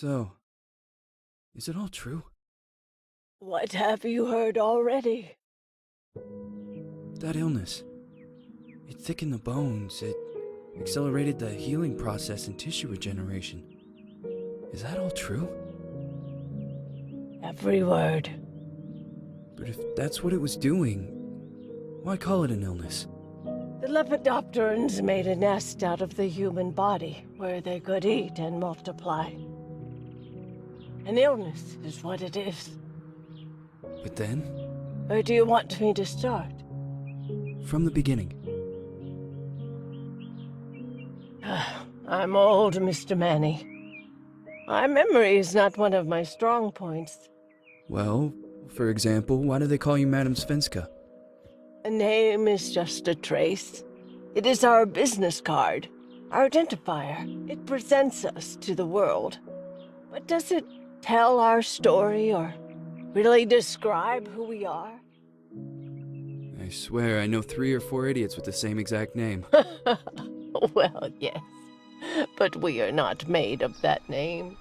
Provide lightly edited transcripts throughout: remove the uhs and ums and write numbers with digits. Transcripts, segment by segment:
So, is it all true? What have you heard already? That illness. It thickened the bones. It accelerated the healing process and tissue regeneration. Is that all true? Every word. But if that's what it was doing, why call it an illness? The Lepidopterans made a nest out of the human body where they could eat and multiply. An illness is what it is. But then, Where do you want me to start? from the beginning. I'm old, Mr. Manny. My memory is not one of my strong points. Well, for example, why do they call you Madame Svenska? A name is just a trace. It is our business card, our identifier. It presents us to the world. But does it tell our story or really describe who we are? I swear I know 3 or 4 idiots with the same exact name. Well, yes. But we are not made of that name.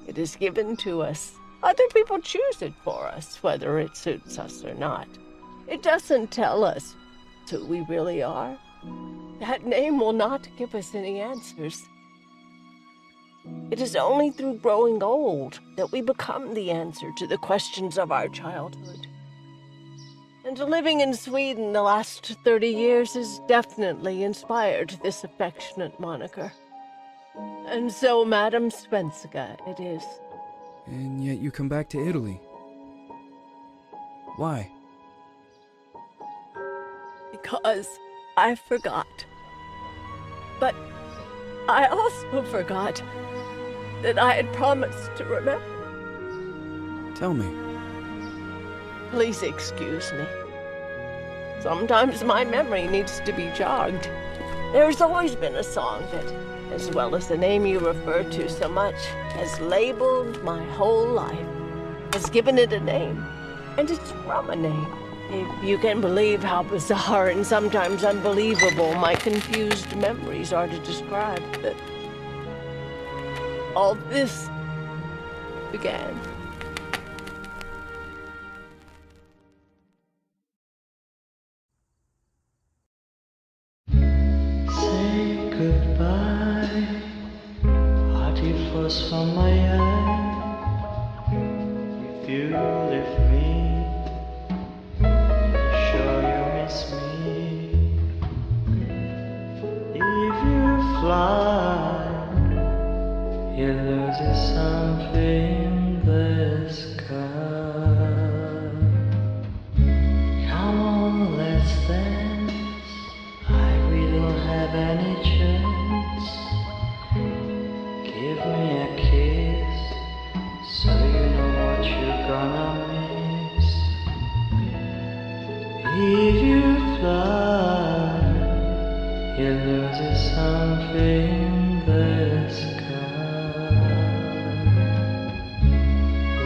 It is given to us. Other people choose it for us, whether it suits us or not. It doesn't tell us who we really are. That name will not give us any answers. It is only through growing old that we become the answer to the questions of our childhood. And living in Sweden the last 30 years has definitely inspired this affectionate moniker. And so, Madame Svenska it is. And yet you come back to Italy. Why? Because I forgot. But I also forgot that I had promised to remember. Tell me. Please excuse me. Sometimes my memory needs to be jogged. There's always been a song that, as well as the name you refer to so much, has labeled my whole life, has given it a name, and it's from a name. If you can believe how bizarre and sometimes unbelievable my confused memories are to describe that all this began. Say goodbye, hearty force from my eye. If you leave me, sure you miss me. If you fly, you lose something in the sky. Come on, let's dance. We don't have any chance. Give me a kiss, so you know what you're gonna miss. If you fly, you lose something in the sky.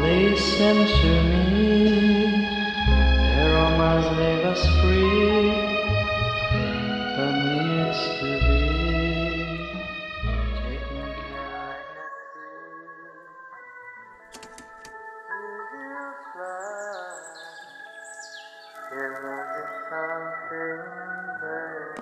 Listen to me, the romance leave us free. But needs to be taken care of. If you fly, you lose something there.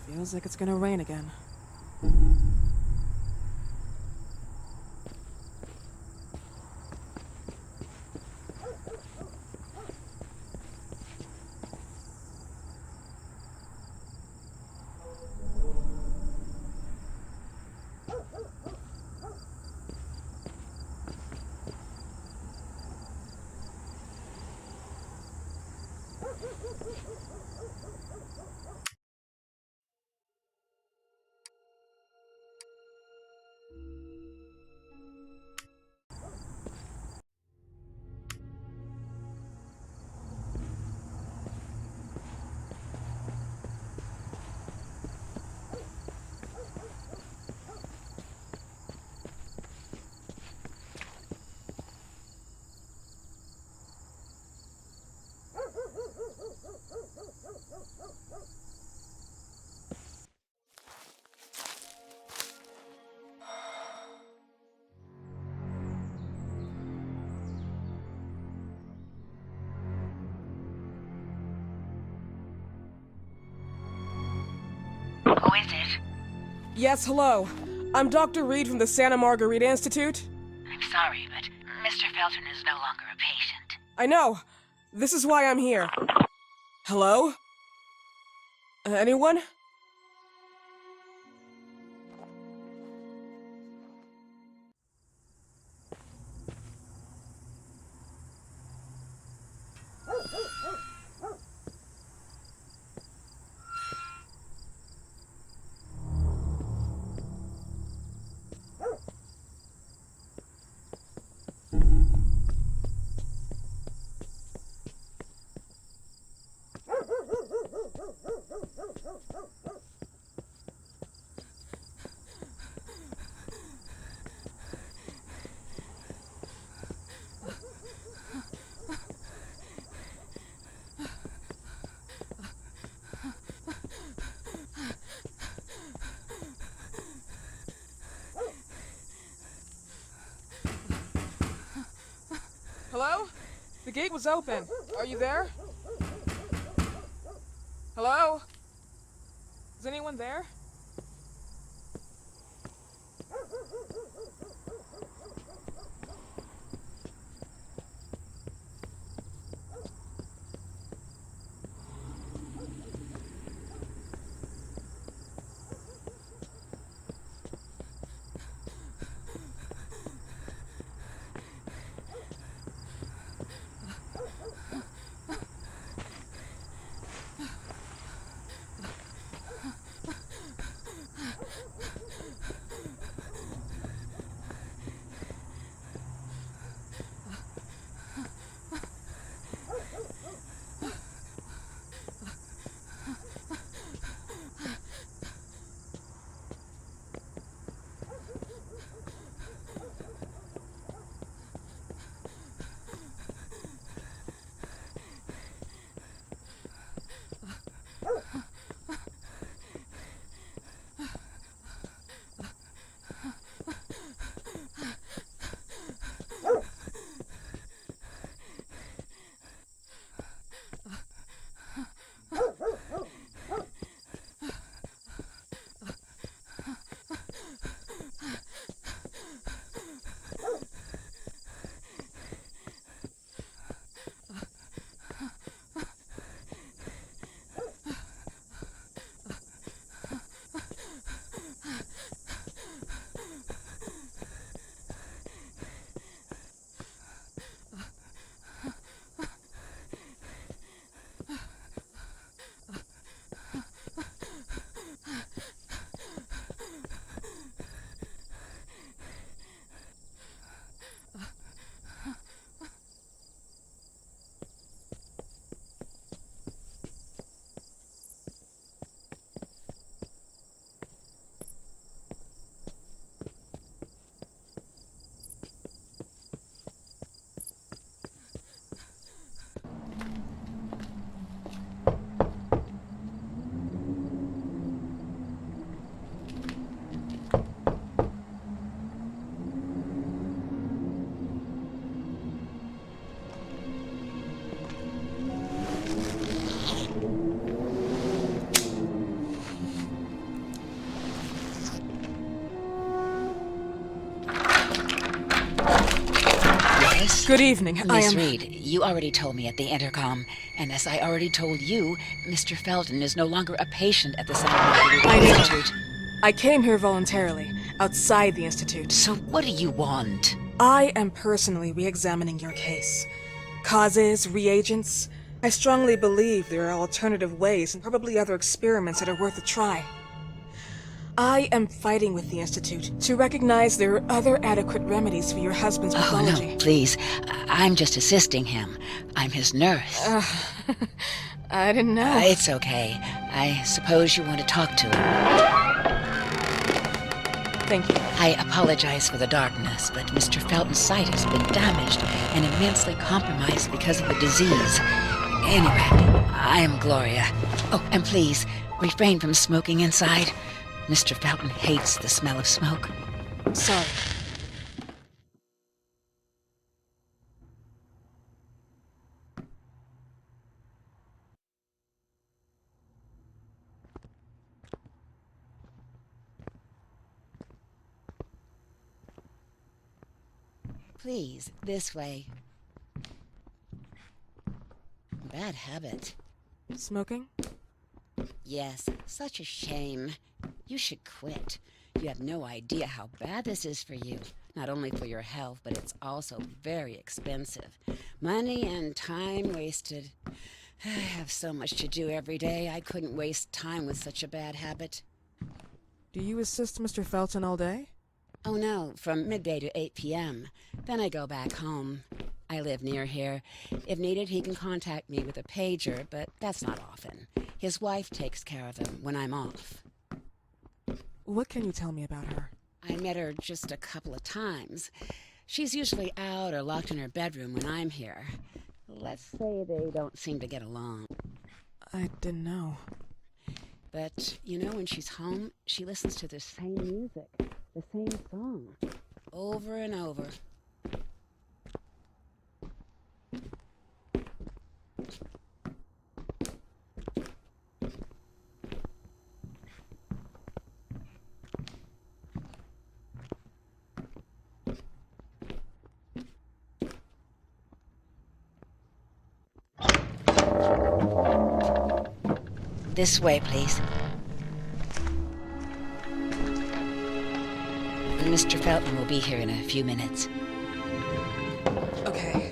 Feels like it's gonna rain again. Who is it? Yes, hello. I'm Dr. Reed from the Santa Margarita Institute. I'm sorry, but Mr. Felton is no longer a patient. I know. This is why I'm here. Hello? Anyone? Hello? The gate was open. Are you there? Hello? Is anyone there? Yes? Good evening. I Miss am... Reed, you already told me at the Intercom, and as I already told you, Mr. Felton is no longer a patient at the Scientific I know. Institute. I came here voluntarily, outside the Institute. So what do you want? I am personally re-examining your case. Causes, reagents. I strongly believe there are alternative ways and probably other experiments that are worth a try. I am fighting with the Institute to recognize there are other adequate remedies for your husband's pathology. Oh, no, please. I'm just assisting him. I'm his nurse. I didn't know. It's okay. I suppose you want to talk to him. Thank you. I apologize for the darkness, but Mr. Felton's sight has been damaged and immensely compromised because of the disease. Anyway, I am Gloria. Oh, and please, refrain from smoking inside. Mr. Felton hates the smell of smoke. Sorry. Please, this way. Bad habit. Smoking? Yes, such a shame. You should quit. You have no idea how bad this is for you. Not only for your health, but it's also very expensive. Money and time wasted. I have so much to do every day. I couldn't waste time with such a bad habit. Do you assist Mr. Felton all day? Oh no, from midday to 8 p.m. Then I go back home. I live near here. If needed, he can contact me with a pager, but that's not often. His wife takes care of him when I'm off. What can you tell me about her? I met her just a couple of times. She's usually out or locked in her bedroom when I'm here. Let's say they don't seem to get along. I didn't know. But, you know, when she's home, she listens to the same music, the same song, over and over. This way, please. Mr. Felton will be here in a few minutes. Okay.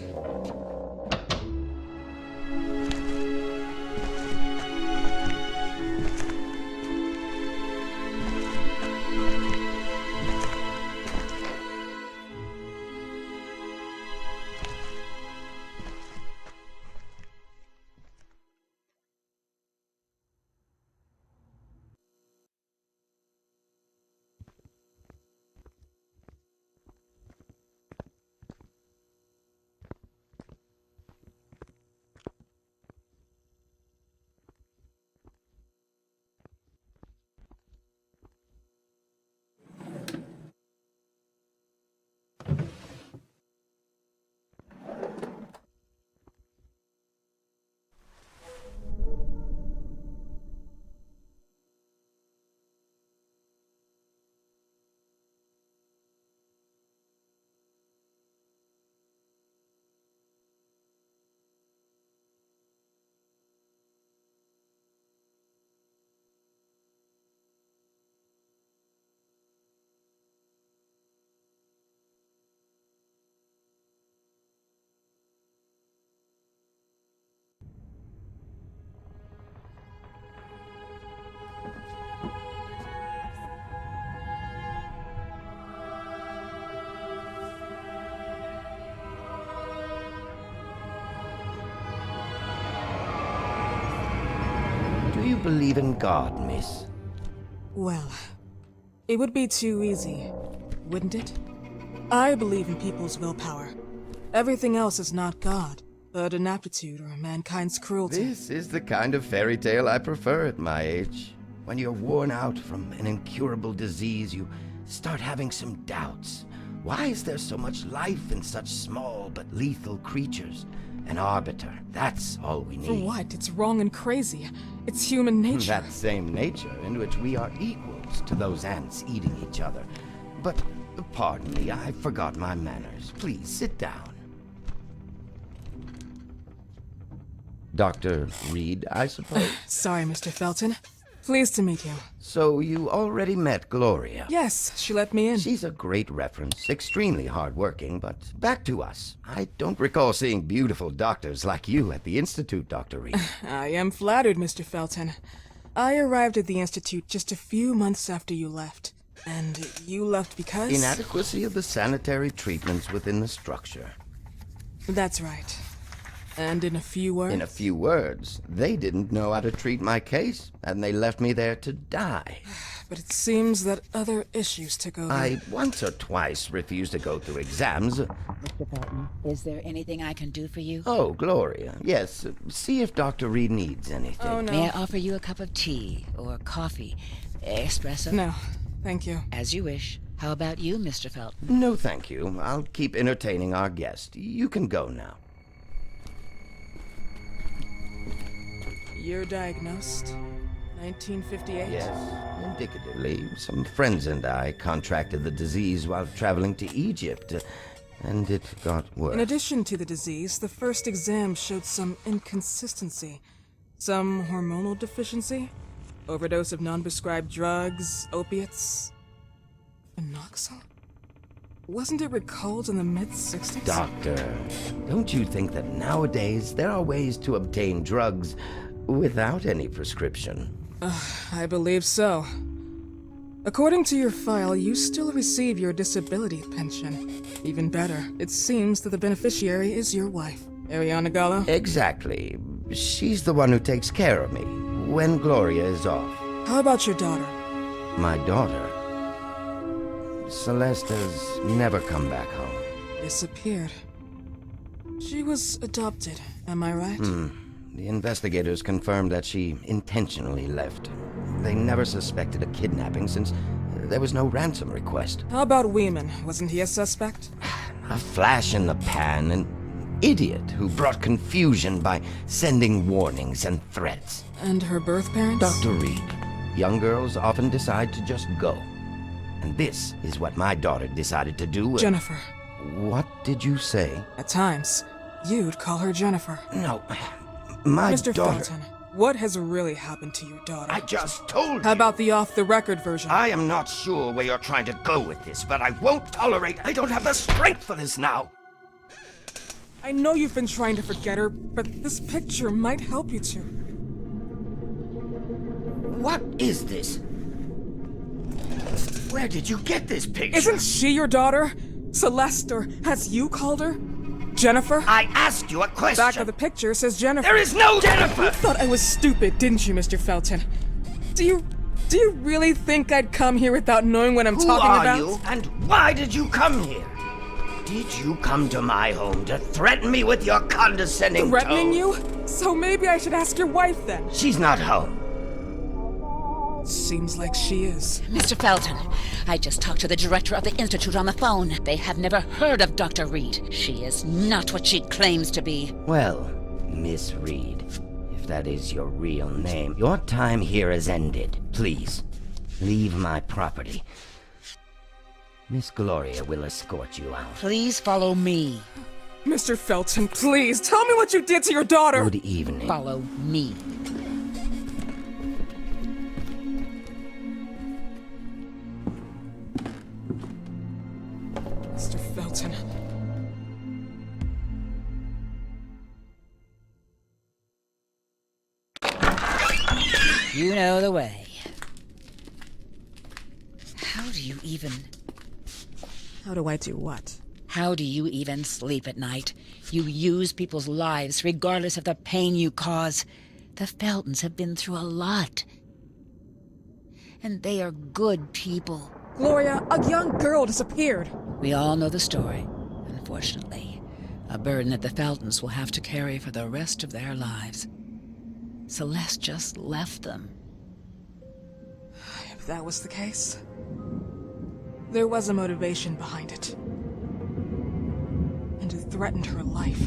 Do you believe in God, miss? Well, it would be too easy, wouldn't it? I believe in people's willpower. Everything else is not God, but an aptitude or mankind's cruelty. This is the kind of fairy tale I prefer at my age. When you're worn out from an incurable disease, you start having some doubts. Why is there so much life in such small but lethal creatures? An arbiter, that's all we need. For what? It's wrong and crazy. It's human nature. That same nature in which we are equals to those ants eating each other. But, pardon me, I forgot my manners. Please, sit down. Dr. Reed, I suppose. Sorry, Mr. Felton. Pleased to meet you. So you already met Gloria? Yes, she let me in. She's a great reference, extremely hardworking, but back to us. I don't recall seeing beautiful doctors like you at the Institute, Dr. Reed. I am flattered, Mr. Felton. I arrived at the Institute just a few months after you left. And you left because? Inadequacy of the sanitary treatments within the structure. That's right. And in a few words? In a few words, they didn't know how to treat my case, and they left me there to die. But it seems that other issues took over. I once or twice refused to go through exams. Mr. Felton, is there anything I can do for you? Oh, Gloria, yes. See if Dr. Reed needs anything. Oh, no. May I offer you a cup of tea or coffee? Espresso? No, thank you. As you wish. How about you, Mr. Felton? No, thank you. I'll keep entertaining our guest. You can go now. You're diagnosed? 1958? Yes, indicatively. Some friends and I contracted the disease while traveling to Egypt, and it got worse. In addition to the disease, the first exam showed some inconsistency. Some hormonal deficiency? Overdose of non-prescribed drugs, opiates? Phenoxyl? Wasn't it recalled in the mid-60s? Doctor, don't you think that nowadays there are ways to obtain drugs without any prescription? I believe so. According to your file, you still receive your disability pension. Even better, it seems that the beneficiary is your wife, Ariana Gallo. Exactly. She's the one who takes care of me when Gloria is off. How about your daughter? My daughter, Celeste, has never come back home. Disappeared. She was adopted, am I right? The investigators confirmed that she intentionally left. They never suspected a kidnapping since there was no ransom request. How about Weeman? Wasn't he a suspect? A flash in the pan, an idiot who brought confusion by sending warnings and threats. And her birth parents? Dr. Reed, young girls often decide to just go. And this is what my daughter decided to do. Jennifer. What did you say? At times, you'd call her Jennifer. No, my Mr. daughter... Felton, what has really happened to your daughter? I just told How you. about the off-the-record version? I am not sure where you're trying to go with this, but I won't tolerate... I don't have the strength for this now. I know you've been trying to forget her, but this picture might help you to. What is this? Where did you get this picture? Isn't she your daughter? Celeste, or as you called her? Jennifer? I asked you a question. Back of the picture says Jennifer. There is no Jennifer! You thought I was stupid, didn't you, Mr. Felton? Do you really think I'd come here without knowing what I'm talking about? Who are you, and why did you come here? Did you come to my home to threaten me with your condescending Threatening tone? you? So maybe I should ask your wife then. She's not home. Seems like she is. Mr. Felton, I just talked to the director of the Institute on the phone. They have never heard of Dr. Reed. She is not what she claims to be. Well, Miss Reed, if that is your real name, your time here has ended. Please, leave my property. Miss Gloria will escort you out. Please follow me. Mr. Felton, please, tell me what you did to your daughter! Good evening. Follow me. Mr. Felton. You know the way. How do you even... How do I do what? How do you even sleep at night? You use people's lives regardless of the pain you cause. The Feltons have been through a lot. And they are good people. Gloria, a young girl disappeared. We all know the story, unfortunately. A burden that the Feltons will have to carry for the rest of their lives. Celeste just left them. If that was the case, there was a motivation behind it. And it threatened her life.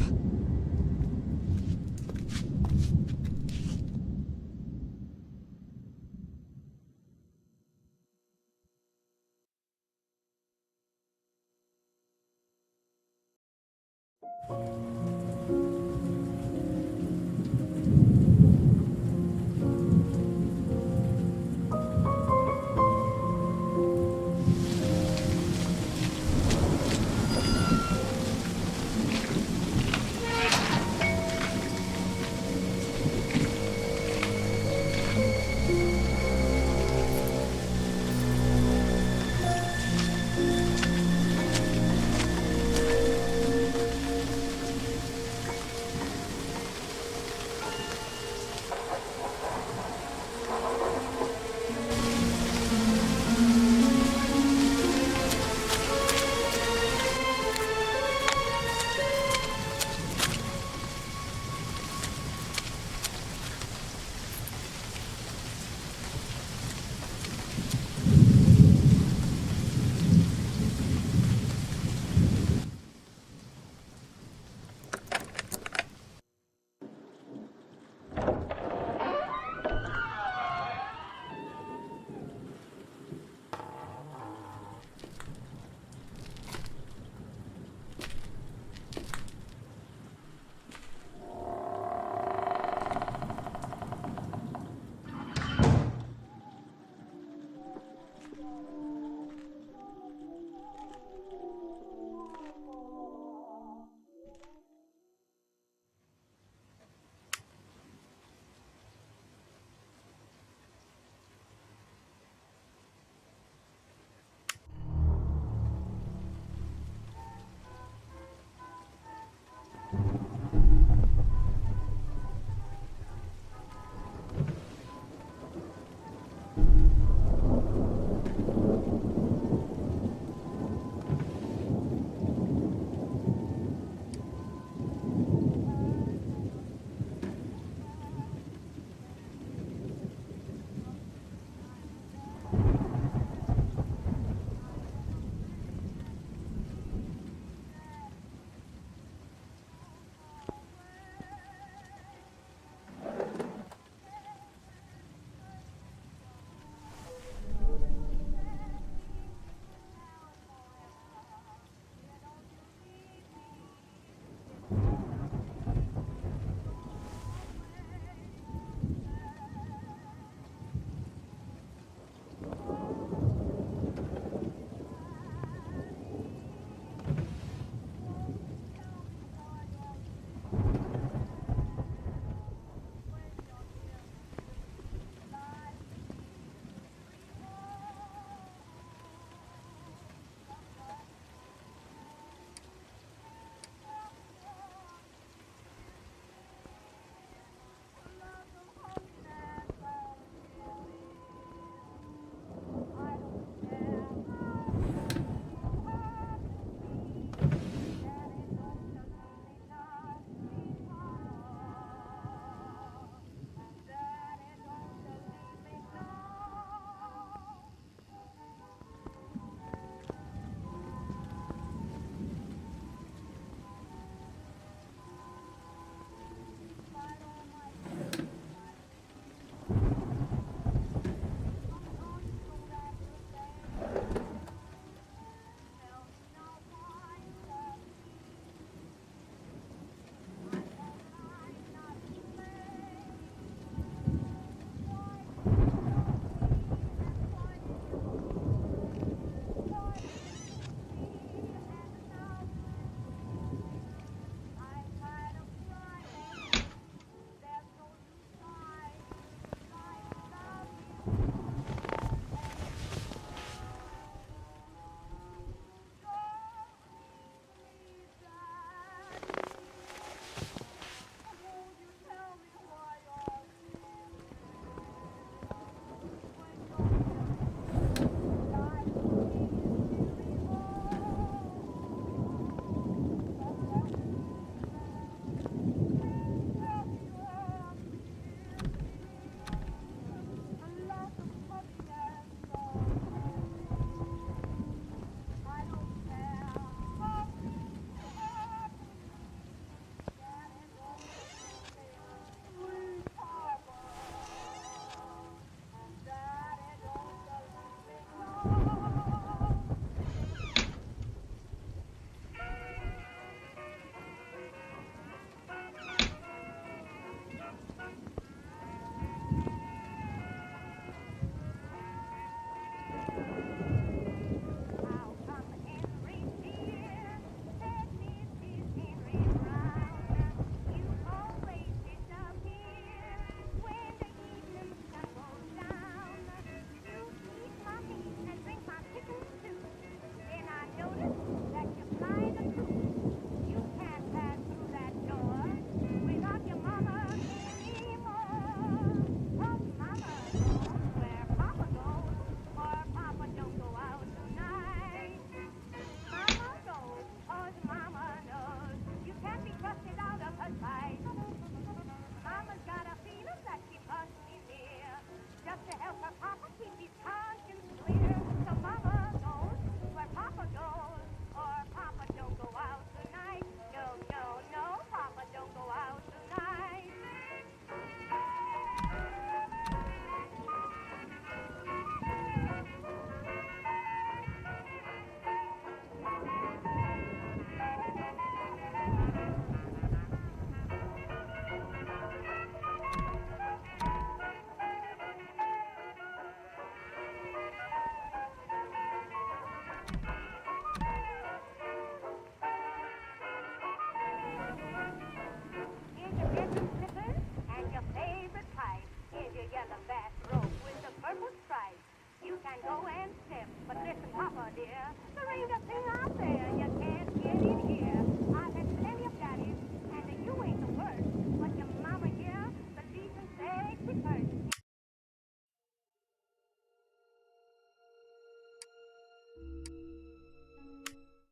dear. There ain't a thing out there you can't get in here. I've had plenty of daddies, and you ain't the worst. But your mama here believes in sexy first.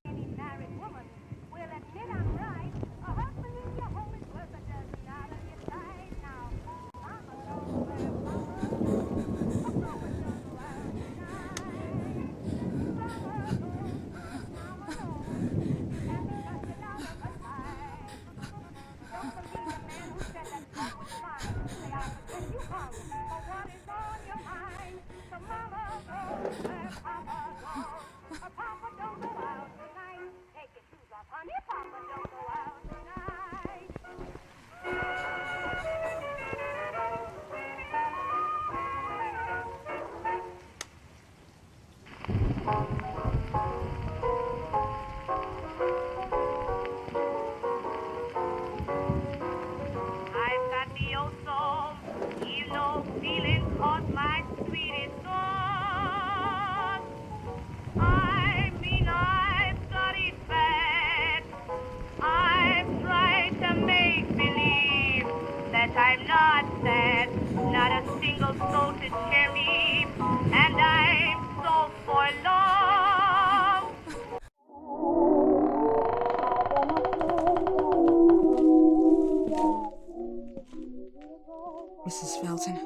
Any married woman will admit I'm right. A husband in your home is worth a dozen out of your side. Now, mama knows where papa goes. Papa don't go out tonight. Mama knows, mama knows. You haven't got it out of her side. Don't believe the man who said that talk was fine. Say I'll pretend you hung for what is on your mind. So mama goes where papa goes. Papa don't go out tonight. Take your shoes off, honey. Papa don't go out tonight. I've got the old soul, you know, feeling caught my sweetest song. I mean, I've got it bad. I've tried to make believe that I'm not sad, not a single soul to cheer me, and I'm so forlorn. Mrs. Felton.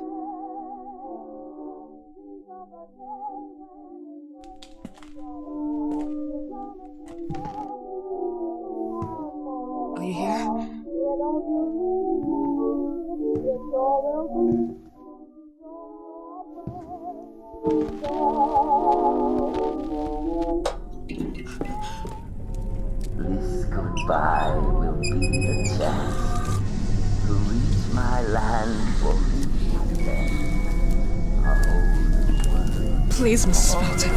Are you here? This goodbye will be a chance to reach my land for me again. A holy word. Please, Mrs. Felton.